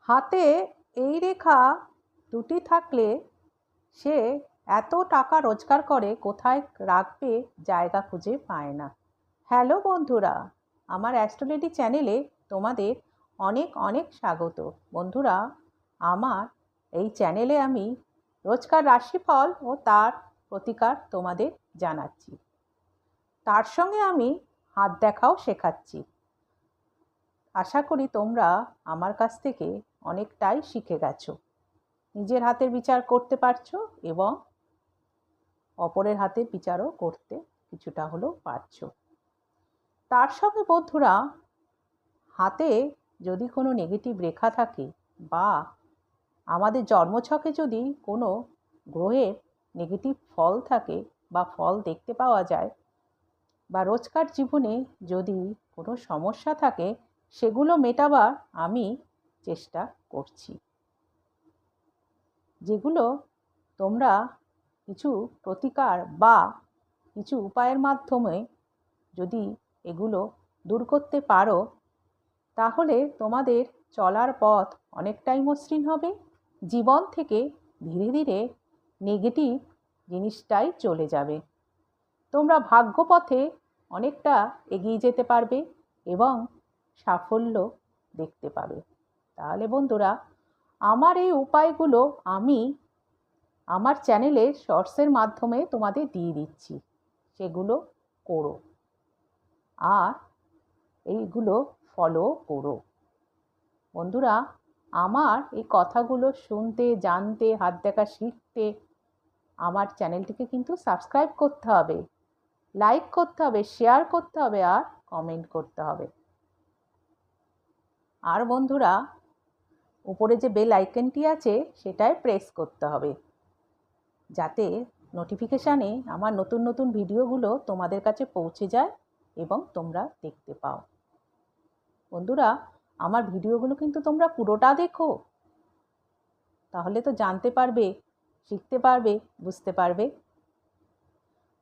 হাতে এই রেখা দুটি থাকলে সে এত টাকা রোজগার করে কোথায় রাখবে জায়গা খুঁজে পায় না। হ্যালো বন্ধুরা, আমার অ্যাস্ট্রোলজি চ্যানেলে তোমাদের অনেক অনেক স্বাগত। বন্ধুরা, আমার এই চ্যানেলে আমি রোজকার রাশিফল ও তার প্রতিকার তোমাদের জানাচ্ছি। তার সঙ্গে আমি হাত দেখাও শেখাচ্ছি। আশা করি তোমরা আমার কাছ থেকে অনেকটাই শিখে গেছো, নিজের হাতের বিচার করতে পারছো এবং অপরের হাতের বিচারও করতে কিছুটা হলেও পারছো। তার সঙ্গে বন্ধুরা, হাতে যদি কোনো নেগেটিভ রেখা থাকে বা আমাদের জন্মছকে যদি কোনো গ্রহের নেগেটিভ ফল থাকে বা ফল দেখতে পাওয়া যায়, বা রোজকার জীবনে যদি কোনো সমস্যা থাকে, সেগুলো মেটাবার আমি চেষ্টা করছি। যেগুলো তোমরা কিছু প্রতিকার বা কিছু উপায়ের মাধ্যমে যদি এগুলো দূর করতে পারো, তাহলে তোমাদের চলার পথ অনেকটাই মসৃণ হবে। জীবন থেকে ধীরে ধীরে নেগেটিভ জিনিসটাই চলে যাবে। তোমরা ভাগ্যপথে অনেকটা এগিয়ে যেতে পারবে এবং সাফল্য দেখতে পাবে। তাহলে বন্ধুরা, আমার এই উপায়গুলো আমি আমার চ্যানেলে শর্টসের মাধ্যমে তোমাদের দিয়ে দিচ্ছি, সেগুলো করো আর এইগুলো ফলো করো। বন্ধুরা, আমার এই কথাগুলো শুনতে, জানতে, হাত দেখা শিখতে আমার চ্যানেলটিকে কিন্তু সাবস্ক্রাইব করতে হবে, লাইক করতে হবে, শেয়ার করতে হবে আর কমেন্ট করতে হবে। আর বন্ধুরা, উপরে যে বেল আইকনটি আছে সেটায় প্রেস করতে হবে, যাতে নোটিফিকেশানে আমার নতুন নতুন ভিডিওগুলো তোমাদের কাছে পৌঁছে যায় এবং তোমরা দেখতে পাও। বন্ধুরা, আমার ভিডিওগুলো কিন্তু তোমরা পুরোটা দেখো, তাহলে তো জানতে পারবে, শিখতে পারবে, বুঝতে পারবে।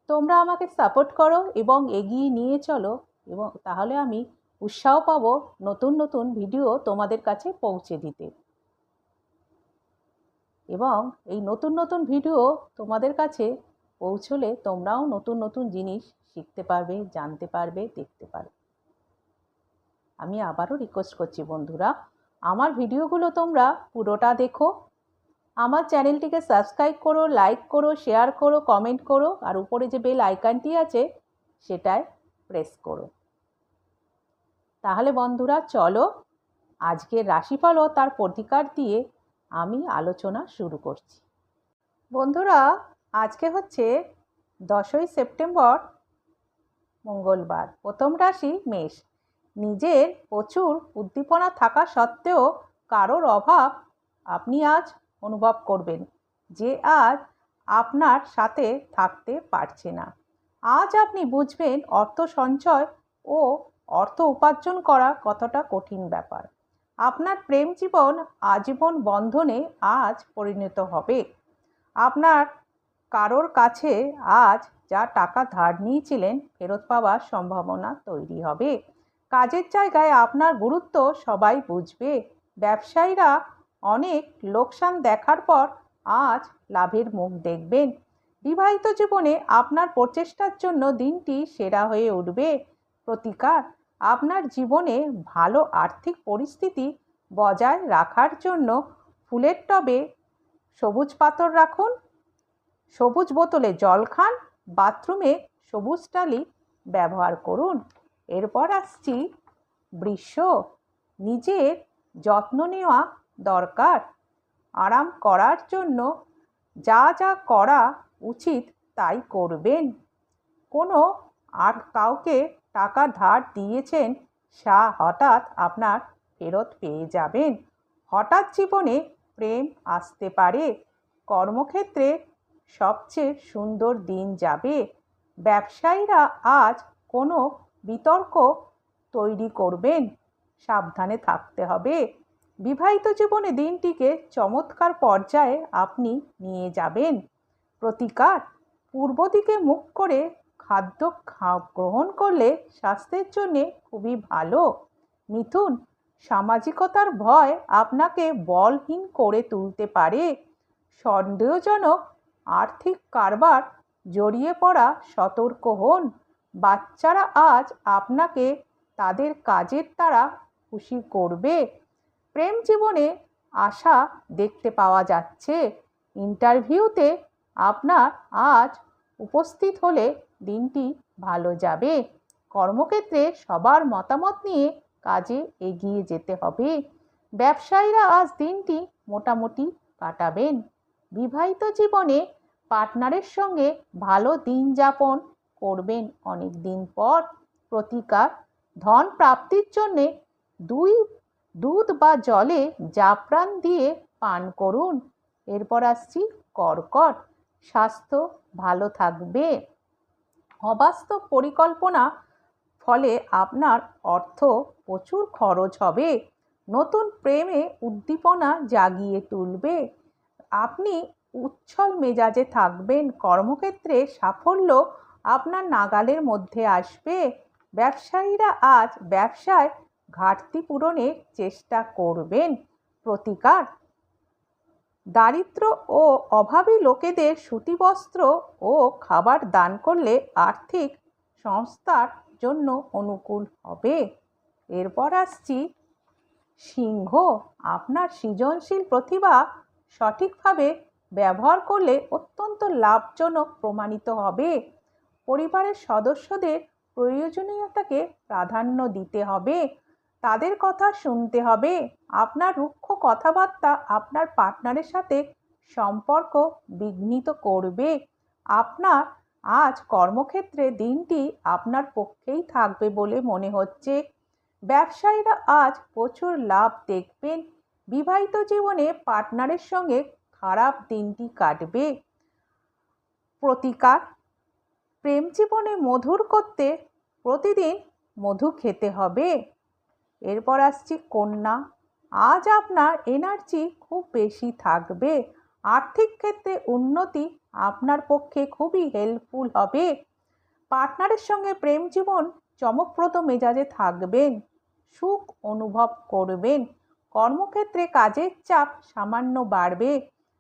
তোমরা আমাকে সাপোর্ট করো এবং এগিয়ে নিয়ে চলো, এবং তাহলে আমি উৎসাহ পাবো নতুন নতুন ভিডিও তোমাদের কাছে পৌঁছে দিতে। এবং এই নতুন নতুন ভিডিও তোমাদের কাছে পৌঁছলে তোমরাও নতুন নতুন জিনিস শিখতে পারবে, জানতে পারবে, দেখতে পারবে। আমি আবারও রিকোয়েস্ট করছি বন্ধুরা, আমার ভিডিওগুলো তোমরা পুরোটা দেখো, আমার চ্যানেলটিকে সাবস্ক্রাইব করো, লাইক করো, শেয়ার করো, কমেন্ট করো, আর উপরে যে বেল আইকনটি আছে সেটায় প্রেস করো। তাহলে বন্ধুরা, চলো আজকের রাশিফল ও তার প্রতিকার দিয়ে আমি আলোচনা শুরু করছি। বন্ধুরা, আজকে হচ্ছে 10ই সেপ্টেম্বর, মঙ্গলবার। প্রথম রাশি মেষ। নিজের প্রচুর উদ্দীপনা থাকা সত্ত্বেও কারোর অভাব আপনি আজ অনুভব করবেন, যে আজ আপনার সাথে থাকতে পারছে না। আজ আপনি বুঝবেন অর্থ সঞ্চয় ও অর্থ উপার্জন করা কতটা কঠিন ব্যাপার। আপনার প্রেম জীবন আজীবন বন্ধনে আজ পরিণত হবে। আপনার কারোর কাছে আজ যা টাকা ধার নিয়েছিলেন ফেরত পাওয়ার সম্ভাবনা তৈরি হবে। কাজের জায়গায় আপনার গুরুত্ব সবাই বুঝবে। ব্যবসায়ীরা অনেক লোকসান দেখার পর আজ লাভের মুখ দেখবেন। বিবাহিত জীবনে আপনার প্রচেষ্টার জন্য দিনটি সেরা হয়ে উঠবে। প্রতিকার: আপনার জীবনে ভালো আর্থিক পরিস্থিতি বজায় রাখার জন্য ফুলের টবে সবুজ পাথর রাখুন, সবুজ বোতলে জল খান, বাথরুমে সবুজ টালি ব্যবহার করুন। এরপর আসছি বৃষ। নিজের যত্ন নেওয়া দরকার। আরাম করার জন্য যা যা করা উচিত তাই করবেন। কোনো আর কাউকে টাকা ধার দিয়েছেন, সা হঠাৎ আপনার ফেরত পেয়ে যাবেন। হঠাৎ জীবনে প্রেম আসতে পারে। কর্মক্ষেত্রে সবচেয়ে সুন্দর দিন যাবে। ব্যবসায়ীরা আজ কোনো বিতর্ক তৈরি করবেন, সাবধানে থাকতে হবে। বিবাহিত জীবনে দিনটিকে চমৎকার পর্যায়ে আপনি নিয়ে যাবেন। প্রতিকার: পূর্ব দিকে মুখ করে খাদ্য গ্রহণ করলে স্বাস্থ্যের জন্য খুবই ভালো। মিথুন, সামাজিকতার ভয় আপনাকে বলহীন করে তুলতে পারে। সন্দেহজনক আর্থিক কারবার জড়িয়ে পড়া সতর্ক হন। বাচ্চারা আজ আপনাকে তাদের কাজের দ্বারা খুশি করবে। প্রেম জীবনে আশা দেখতে পাওয়া যাচ্ছে। ইন্টারভিউতে আপনার আজ উপস্থিত হলে দিনটি ভালো যাবে। কর্মক্ষেত্রে সবার মতামত নিয়ে কাজে এগিয়ে যেতে হবে। ব্যবসায়ীরা আজ দিনটি মোটামুটি কাটাবেন। বিবাহিত জীবনে পার্টনারের সঙ্গে ভালো দিন যাপন করবেন অনেক দিন পর। প্রতিকার, ধন প্রাপ্তির জন্যে দুধ বা জলে জাফরান দিয়ে পান করুন। এরপর আসছি কর্কট, স্বাস্থ্য ভালো থাকবে। অবাস্তব পরিকল্পনা ফলে আপনার অর্থ প্রচুর খরচ হবে। নতুন প্রেমে উদ্দীপনা জাগিয়ে তুলবে। আপনি উচ্ছল মেজাজে থাকবেন। কর্মক্ষেত্রে সাফল্য আপনার নাগালের মধ্যে আসবে। ব্যবসায়ীরা আজ ব্যবসায় ঘাটতি পূরণের চেষ্টা করবেন। প্রতিকার, দারিদ্র ও অভাবী লোকেদের সুতি বস্ত্র ও খাবার দান করলে আর্থিক সংস্থার জন্য অনুকূল হবে। এরপর আসছি সিংহ, আপনার সৃজনশীল প্রতিভা সঠিকভাবে ব্যবহার করলে অত্যন্ত লাভজনক প্রমাণিত হবে। পরিবারের সদস্যদের প্রয়োজনীয়তাকে প্রাধান্য দিতে হবে। তাদের কথা শুনতে হবে। আপনার রুক্ষ কথাবার্তা আপনার পার্টনারের সাথে সম্পর্ক বিঘ্নিত করবে। আপনার আজ কর্মক্ষেত্রে দিনটি আপনার পক্ষেই থাকবে বলে মনে হচ্ছে। ব্যবসায়ীরা আজ প্রচুর লাভ দেখবেন। বিবাহিত জীবনে পার্টনারের সঙ্গে খারাপ দিনটি কাটবে। প্রতিকার, প্রেম জীবনে মধুর করতে প্রতিদিন মধু খেতে হবে। এরপর আসছি কন্যা, আজ আপনার এনার্জি খুব বেশি থাকবে। আর্থিক ক্ষেত্রে উন্নতি আপনার পক্ষে খুবই হেল্পফুল হবে। পার্টনারের সঙ্গে প্রেম জীবন চমকপ্রদ মেজাজে থাকবেন। সুখ অনুভব করবেন। কর্মক্ষেত্রে কাজের চাপ সামান্য বাড়বে।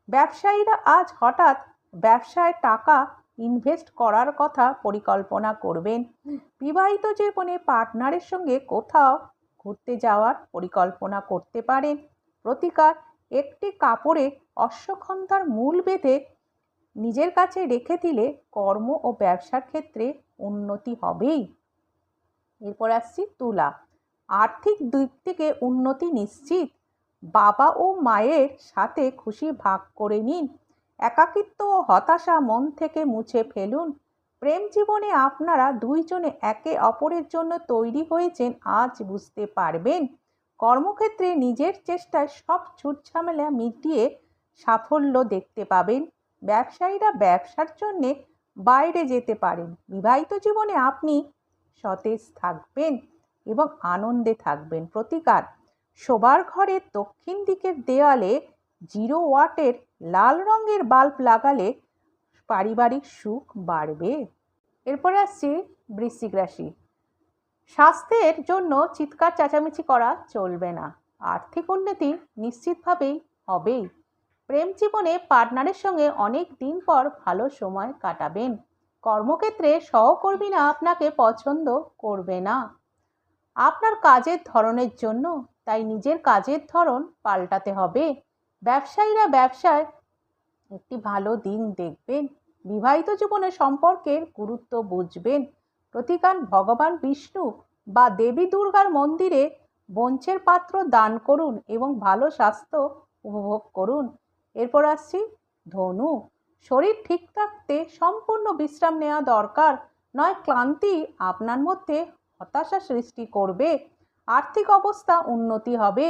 ব্যবসায়ীরা আজ হঠাৎ ব্যবসায় টাকা ইনভেস্ট করার কথা পরিকল্পনা করবেন। বিবাহিত জীবনে পার্টনারের সঙ্গে কোথাও ঘুরতে যাওয়ার পরিকল্পনা করতে পারেন। প্রতিকার, একটি কাপড়ে অশ্বগন্ধার মূল বেঁধে নিজের কাছে রেখে দিলে কর্ম ও ব্যবসার ক্ষেত্রে উন্নতি হবেই। এরপর আসছি তুলা, আর্থিক দিক থেকে উন্নতি নিশ্চিত। বাবা ও মায়ের সাথে খুশি ভাগ করে নিন। একাকিত্ব ও হতাশা মন থেকে মুছে ফেলুন। প্রেম জীবনে আপনারা দুইজনে একে অপরের জন্য তৈরি হয়েছেন আজ বুঝতে পারবেন। কর্মক্ষেত্রে নিজের চেষ্টায় সব ঝুটঝামেলা মিটিয়ে সাফল্য দেখতে পাবেন। ব্যবসায়ীরা ব্যবসার জন্যে বাইরে যেতে পারেন। বিবাহিত জীবনে আপনি সতেজ থাকবেন এবং আনন্দে থাকবেন। প্রতিকার, শোবার ঘরের দক্ষিণ দিকের দেওয়ালে 0 ওয়াটের লাল রঙের বাল্ব লাগালে পারিবারিক সুখ বাড়বে। এরপরে আসছে বৃশ্চিক রাশি, স্বাস্থ্যের জন্য চিৎকার চেঁচামেচি করা চলবে না। আর্থিক উন্নতি নিশ্চিতভাবেই হবেই। প্রেম জীবনে পার্টনারের সঙ্গে অনেক দিন পর ভালো সময় কাটাবেন। কর্মক্ষেত্রে সহকর্মীরা আপনাকে পছন্দ করবে না আপনার কাজের ধরনের জন্য, তাই নিজের কাজের ধরন পাল্টাতে হবে। ব্যবসায়ীরা ব্যবসায় একটি ভালো দিন দেখবেন। বিবাহিত জীবনে সম্পর্কের গুরুত্ব বুঝবেন। প্রতিকার, ভগবান বিষ্ণু বা দেবী দুর্গার মন্দিরে বঞ্চের পাত্র দান করুন এবং ভালো স্বাস্থ্য উপভোগ করুন। এরপর আসছি ধনু, শরীর ঠিক থাকতে সম্পূর্ণ বিশ্রাম নেওয়া দরকার, নয় ক্লান্তি আপনার মধ্যে হতাশা সৃষ্টি করবে। আর্থিক অবস্থা উন্নতি হবে।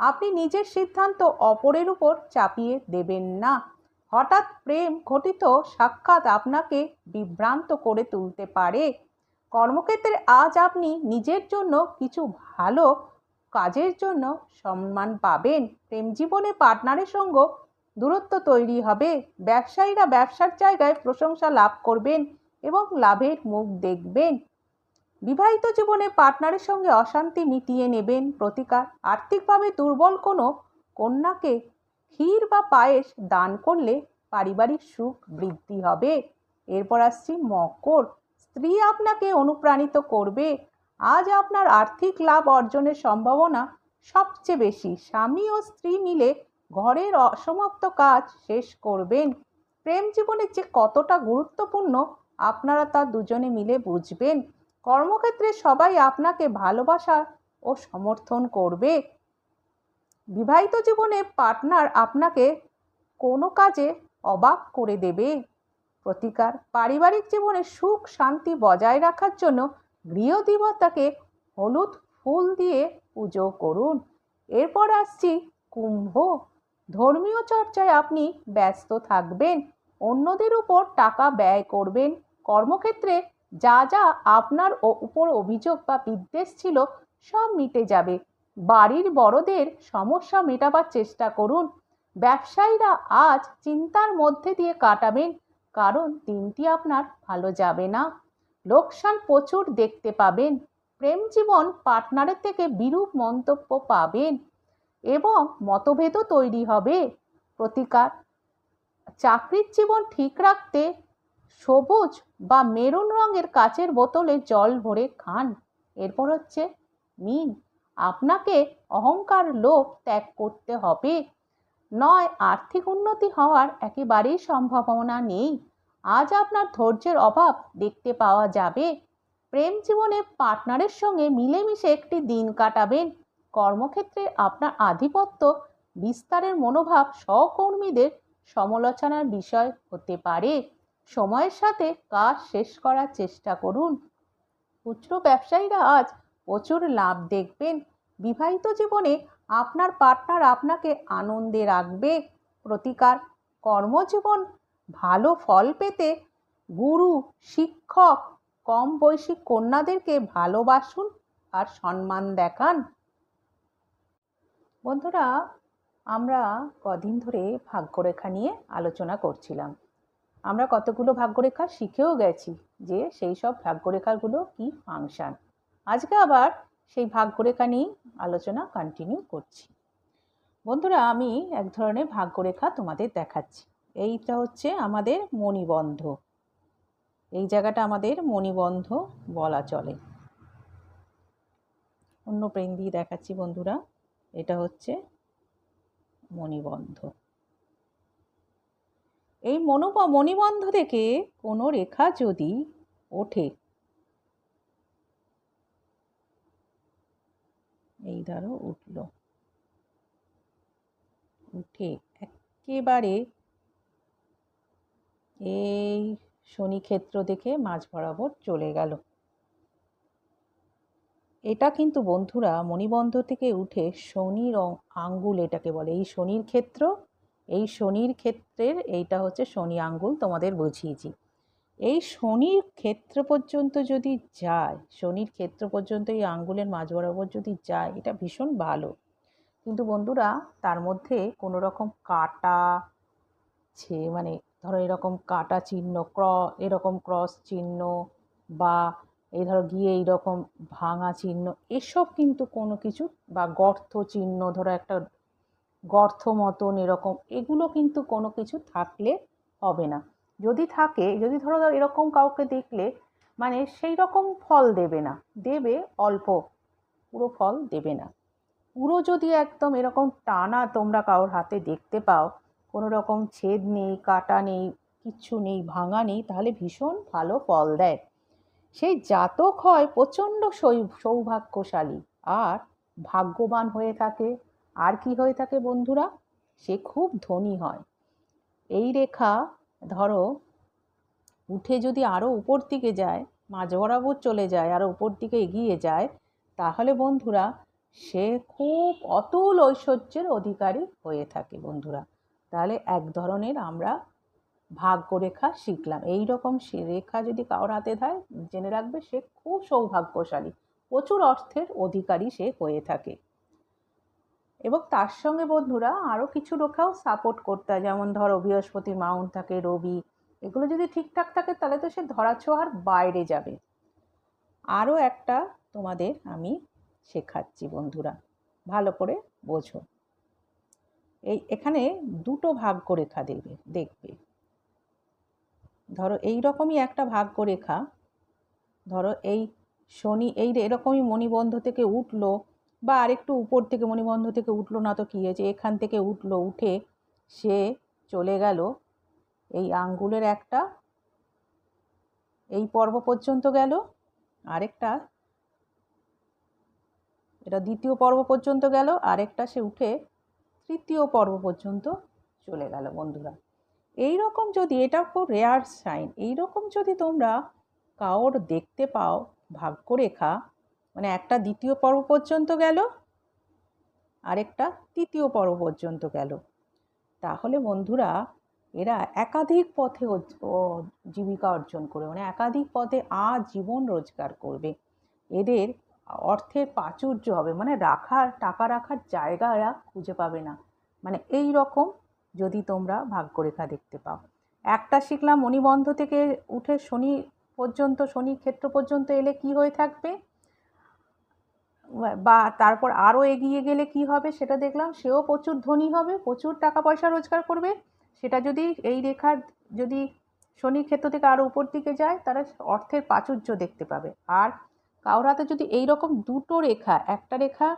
আপনি নিজের সিদ্ধান্ত অপরের উপর চাপিয়ে দেবেন না। হঠাৎ প্রেম ঘটিত সাক্ষাৎ আপনাকে বিভ্রান্ত করে তুলতে পারে। কর্মক্ষেত্রে আজ আপনি নিজের জন্য কিছু ভালো কাজের জন্য সম্মান পাবেন। প্রেম জীবনে পার্টনারের সঙ্গে দূরত্ব তৈরি হবে। ব্যবসায়ীরা ব্যবসার জায়গায় প্রশংসা লাভ করবেন এবং লাভের মুখ দেখবেন। বিবাহিত জীবনে পার্টনারের সঙ্গে অশান্তি মিটিয়ে নেবেন। প্রতিকার, আর্থিকভাবে দুর্বল কোনো কন্যাকে ক্ষীর বা পায়েস দান করলে পারিবারিক সুখ বৃদ্ধি হবে। এরপর আসছি মকর, স্ত্রী আপনাকে অনুপ্রাণিত করবে। আজ আপনার আর্থিক লাভ অর্জনের সম্ভাবনা সবচেয়ে বেশি। স্বামী ও স্ত্রী মিলে ঘরের অসমাপ্ত কাজ শেষ করবেন। প্রেম জীবনে যে কতটা গুরুত্বপূর্ণ আপনারা তা দুজনে মিলে বুঝবেন। কর্মক্ষেত্রে সবাই আপনাকে ভালোবাসা ও সমর্থন করবে। বিবাহিত জীবনে পার্টনার আপনাকে কোনো কাজে অবাক করে দেবে। প্রতিকার, পারিবারিক জীবনে সুখ শান্তি বজায় রাখার জন্য গৃহদেবতাকে হলুদ ফুল দিয়ে পুজো করুন। এরপর আসছি কুম্ভ, ধর্মীয় চর্চায় আপনি ব্যস্ত থাকবেন, অন্যদের উপর টাকা ব্যয় করবেন। কর্মক্ষেত্রে যা যা আপনার উপর অভিযোগ বা বিদ্বেষ ছিল সব মিটে যাবে। বাড়ির বড়দের সমস্যা মেটাবার চেষ্টা করুন। ব্যবসায়ীরা আজ চিন্তার মধ্যে দিয়ে কাটাবেন, কারণ দিনটি আপনার ভালো যাবে না। লোকসান প্রচুর দেখতে পাবেন। প্রেম জীবন পার্টনারের থেকে বিরূপ মন্তব্য পাবেন এবং মতভেদও তৈরি হবে। প্রতিকার, চাকরির জীবন ঠিক রাখতে সবুজ বা মেরুন রঙের কাচের বোতলে জল ভরে খান। এরপর হচ্ছে মীন, আপনাকে অহংকার লোভ ত্যাগ করতে হবে, নয় আর্থিক উন্নতি হওয়ার একেবারেই সম্ভাবনা নেই। আজ আপনার ধৈর্যের অভাব দেখতে পাওয়া যাবে। প্রেম জীবনে পার্টনারের সঙ্গে মিলেমিশে একটি দিন কাটাবেন। কর্মক্ষেত্রে আপনার আধিপত্য বিস্তারের মনোভাব সহকর্মীদের সমালোচনার বিষয় হতে পারে। সময়ের সাথে কাজ শেষ করার চেষ্টা করুন। খুচরো ব্যবসায়ীরা আজ প্রচুর লাভ দেখবেন। বিবাহিত জীবনে আপনার পার্টনার আপনাকে আনন্দে রাখবে। প্রতিকার, কর্মজীবন ভালো ফল পেতে গুরু শিক্ষক কম বয়সী কন্যাদেরকে ভালোবাসুন আর সম্মান দেখান। বন্ধুরা, আমরা কদিন ধরে ভাগ্যরেখা নিয়ে আলোচনা করছিলাম। আমরা কতগুলো ভাগ্যরেখা শিখেও গেছি যে সেই সব ভাগ্যরেখাগুলো কি ফাংশন। আজকে আবার সেই ভাগ্যরেখা নিয়ে আলোচনা কন্টিনিউ করছি। বন্ধুরা, আমি এক ধরনের ভাগ্যরেখা তোমাদের দেখাচ্ছি। এইটা হচ্ছে আমাদের মণিবন্ধ। এই জায়গাটা আমাদের মণিবন্ধ বলা চলে। অন্য পেন দিয়ে দেখাচ্ছি বন্ধুরা, এটা হচ্ছে মণিবন্ধ। এই মণিবন্ধ থেকে কোনো রেখা যদি ওঠে, এই ধরো উঠল, উঠে একেবারে এই শনি ক্ষেত্র দেখে মাঝ বরাবর চলে গেল। এটা কিন্তু বন্ধুরা মণিবন্ধ থেকে উঠে শনির আঙ্গুল এটাকে বলে। এই শনির ক্ষেত্র, এই শনির ক্ষেত্রের এইটা হচ্ছে শনি আঙ্গুল, তোমাদের বুঝিয়েছি। এই শনির ক্ষেত্র পর্যন্ত যদি যায়, শনির ক্ষেত্র পর্যন্ত এই আঙ্গুলের মাঝ বরাবর যদি যায়, এটা ভীষণ ভালো। কিন্তু বন্ধুরা তার মধ্যে কোনো রকম কাটা মানে ধরো এরকম কাটা চিহ্ন, এরকম ক্রস চিহ্ন বা এই ধরো গিয়ে এইরকম ভাঙা চিহ্ন, এসব কিন্তু কোনো কিছু, বা গর্ত চিহ্ন, ধরো একটা গর্ত মতন এরকম, এগুলো কিন্তু কোনো কিছু থাকলে হবে না। যদি থাকে, যদি ধরো এরকম কাউকে দেখলে মানে সেই রকম ফল দেবে না, দেবে অল্প, পুরো ফল দেবে না। পুরো যদি একদম এরকম টানা তোমরা কারোর হাতে দেখতে পাও, কোনো রকম ছেদ নেই, কাটা নেই, কিচ্ছু নেই, ভাঙা নেই, তাহলে ভীষণ ভালো ফল দেয়। সেই জাতক হয় প্রচণ্ড সৌভাগ্যশালী আর ভাগ্যবান হয়ে থাকে। আর কি হয়ে থাকে বন্ধুরা, সে খুব ধনী হয়। এই রেখা ধরো উঠে যদি আরও উপর দিকে যায়, মাঝ বরাবর চলে যায়, আরও উপর দিকে এগিয়ে যায়, তাহলে বন্ধুরা সে খুব অতুল ঐশ্বর্যের অধিকারী হয়ে থাকে বন্ধুরা। তাহলে এক ধরনের আমরা ভাগ্যরেখা শিখলাম। এই রকম রেখা যদি কারোর হাতে দেয়, জেনে রাখবে সে খুব সৌভাগ্যশালী, প্রচুর অর্থের অধিকারী সে হয়ে থাকে। এবং তার সঙ্গে বন্ধুরা আরও কিছু রেখাও সাপোর্ট করতে হয়, যেমন ধরো বৃহস্পতির মাউন্ট থাকে, রবি, এগুলো যদি ঠিকঠাক থাকে তাহলে তো সে ধরাছোঁয়ার বাইরে যাবে। আরও একটা তোমাদের আমি শেখাচ্ছি বন্ধুরা, ভালো করে বোঝো। এখানে দুটো ভাগ্যরেখা দেখবে। ধরো এই রকমই একটা ভাগ্যরেখা, ধরো এই শনি এরকমই মণিবন্ধ থেকে উঠলো, বা আরেকটু উপর থেকে মণিবন্ধ থেকে উঠলো না তো কী হয়েছে, এখান থেকে উঠলো, উঠে সে চলে গেল এই আঙ্গুলের একটা এই পর্ব পর্যন্ত গেল, আরেকটা এটা দ্বিতীয় পর্ব পর্যন্ত গেল, আরেকটা সে উঠে তৃতীয় পর্ব পর্যন্ত চলে গেল বন্ধুরা। এই রকম যদি, এটা খুব রেয়ার সাইন, এই রকম যদি তোমরা কাউর দেখতে পাও ভাগ্যরেখা, মানে একটা দ্বিতীয় পর্ব পর্যন্ত গেল, আরেকটা তৃতীয় পর্ব পর্যন্ত গেল, তাহলে বন্ধুরা এরা একাধিক পথে জীবিকা অর্জন করবে, মানে একাধিক পথে আজীবন রোজগার করবে। এদের অর্থের প্রাচুর্য হবে, মানে টাকা রাখার জায়গা এরা খুঁজে পাবে না। মানে এই রকম যদি তোমরা ভাগ্যরেখা দেখতে পাও। একটা শিখলাম মণিবন্ধ থেকে উঠে শনি পর্যন্ত, শনি ক্ষেত্র পর্যন্ত এলে কি হয়ে থাকবে, বা তারপর আরও এগিয়ে গেলে কি হবে সেটা দেখলাম, সেও প্রচুর ধনী হবে, প্রচুর টাকা পয়সা রোজগার করবে। সেটা যদি এই রেখার যদি শনি ক্ষেত্র থেকে আরও উপর দিকে যায়, তারা অর্থের প্রাচুর্য দেখতে পাবে। আর কারোর হাতে যদি এই রকম দুটো রেখা, একটা রেখা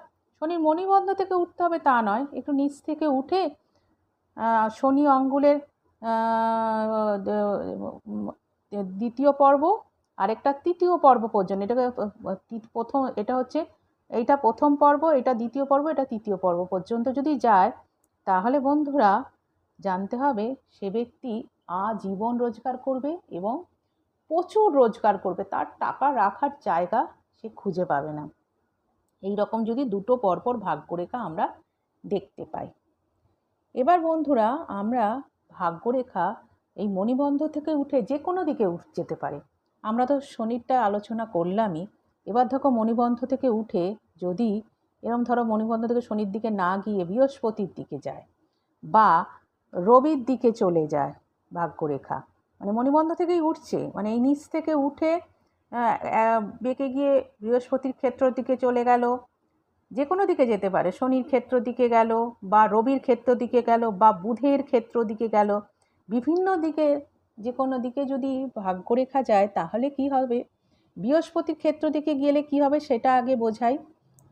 শনির মণিবন্ধ থেকে উঠতে হবে তা নয়, একটু নিচ থেকে উঠে শনি অঙ্গুলের দ্বিতীয় পর্ব, আরেকটা তৃতীয় পর্ব পর্যন্ত, এটাকে প্রথম, এটা হচ্ছে এইটা প্রথম পর্ব, এটা দ্বিতীয় পর্ব, এটা তৃতীয় পর্ব পর্যন্ত যদি যায়, তাহলে বন্ধুরা জানতে হবে সে ব্যক্তি আজীবন রোজগার করবে এবং প্রচুর রোজগার করবে, তার টাকা রাখার জায়গা সে খুঁজে পাবে না। এই রকম যদি দুটো পরপর ভাগ্যরেখা আমরা দেখতে পাই। এবার বন্ধুরা আমরা ভাগ্যরেখা এই মণিবন্ধ থেকে উঠে যে কোনো দিকে যেতে পারে। আমরা তো শনিরটা আলোচনা করলামই, এবার দেখো মণিবন্ধ থেকে উঠে যদি এরম ধরো মণিবন্ধ থেকে শনির দিকে না গিয়ে বৃহস্পতির দিকে যায়, বা রবির দিকে চলে যায় ভাগ্যরেখা, মানে মণিবন্ধ থেকেই উঠছে, মানে এই নিচ থেকে উঠে বেঁকে গিয়ে বৃহস্পতির ক্ষেত্রের দিকে চলে গেল, যে কোনো দিকে যেতে পারে, শনির ক্ষেত্র দিকে গেল, বা রবির ক্ষেত্র দিকে গেল, বা বুধের ক্ষেত্র দিকে গেল, বিভিন্ন দিকে যে কোনো দিকে যদি ভাগ্যরেখা যায়, তাহলে কি হবে, বৃহস্পতির ক্ষেত্র দিকে গেলে কি হবে সেটা আগে বোঝাই।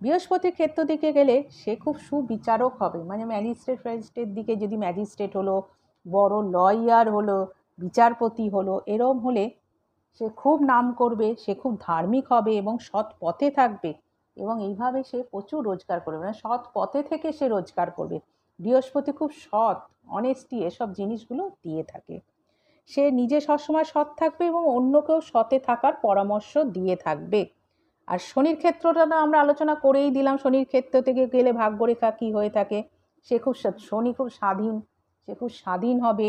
বৃহস্পতির ক্ষেত্র দিকে গেলে সে খুব সুবিচারক হবে, মানে ম্যাজিস্ট্রেটের দিকে যদি ম্যাজিস্ট্রেট হলো, বড় লয়ার হলো, বিচারপতি হলো, এরম হলে সে খুব নাম করবে, সে খুব ধার্মিক হবে এবং সৎ পথে থাকবে, এবং এইভাবে সে প্রচুর রোজগার করবে, মানে সৎ পথে থেকে সে রোজগার করবে। বৃহস্পতি খুব সৎ, অনেস্টি এসব জিনিসগুলো দিয়ে থাকে। সে নিজে সবসময় সৎ থাকবে এবং অন্যকেও সতে থাকার পরামর্শ দিয়ে থাকবে। আর শনির ক্ষেত্রটা তো আমরা আলোচনা করেই দিলাম, শনির ক্ষেত্র থেকে গেলে ভাগ্যরেখা কী হয়ে থাকে, সে খুব শনি খুব স্বাধীন, সে খুব স্বাধীন হবে,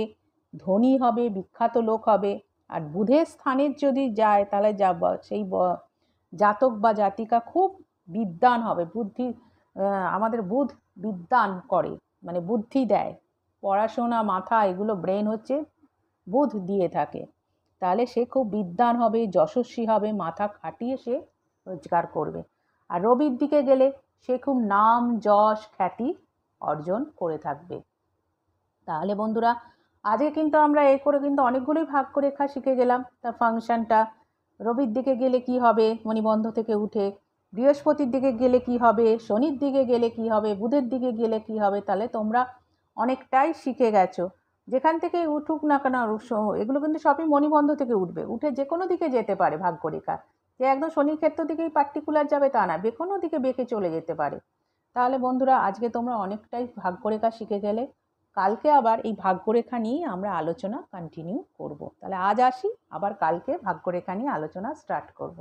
ধনী হবে, বিখ্যাত লোক হবে। আর বুধের স্থানের যদি যায় তাহলে সেই জাতক বা জাতিকা খুব বিদ্বান হবে, আমাদের বুধ বিদ্বান করে, মানে বুদ্ধি দেয়, পড়াশোনা মাথা এগুলো ব্রেন হচ্ছে বুধ দিয়ে থাকে, তাহলে সে খুব বিদ্বান হবে, যশস্বী হবে, মাথা খাটিয়ে সে রোজগার করবে। আর রবির দিকে গেলে সে খুব নাম যশ খ্যাতি অর্জন করে থাকবে। তাহলে বন্ধুরা আজকে কিন্তু আমরা এ করে কিন্তু অনেকগুলোই ভাগ্যরেখা শিখে গেলাম, তার ফাংশনটা। রবির দিকে গেলে কি হবে মণিবন্ধ থেকে উঠে, বৃহস্পতির দিকে গেলে কি হবে, শনির দিকে গেলে কি হবে, বুধের দিকে গেলে কি হবে, তাহলে তোমরা অনেকটাই শিখে গেছো। যেখান থেকে উঠুক না কেন এগুলো কিন্তু সবই মণিবন্ধ থেকে উঠবে, উঠে যে কোনো দিকে যেতে পারে ভাগ্যরেখা, যে একদম শনির ক্ষেত্র দিকেই পার্টিকুলার যাবে তা না, যে কোনো দিকে বেঁকে চলে যেতে পারে। তাহলে বন্ধুরা আজকে তোমরা অনেকটাই ভাগ্যরেখা শিখে গেলে, কালকে আবার এই ভাগ্যরেখা নিয়ে আমরা আলোচনা কন্টিনিউ করব। তাহলে আজ আসি, আবার কালকে ভাগ্যরেখা নিয়ে আলোচনা স্টার্ট করব।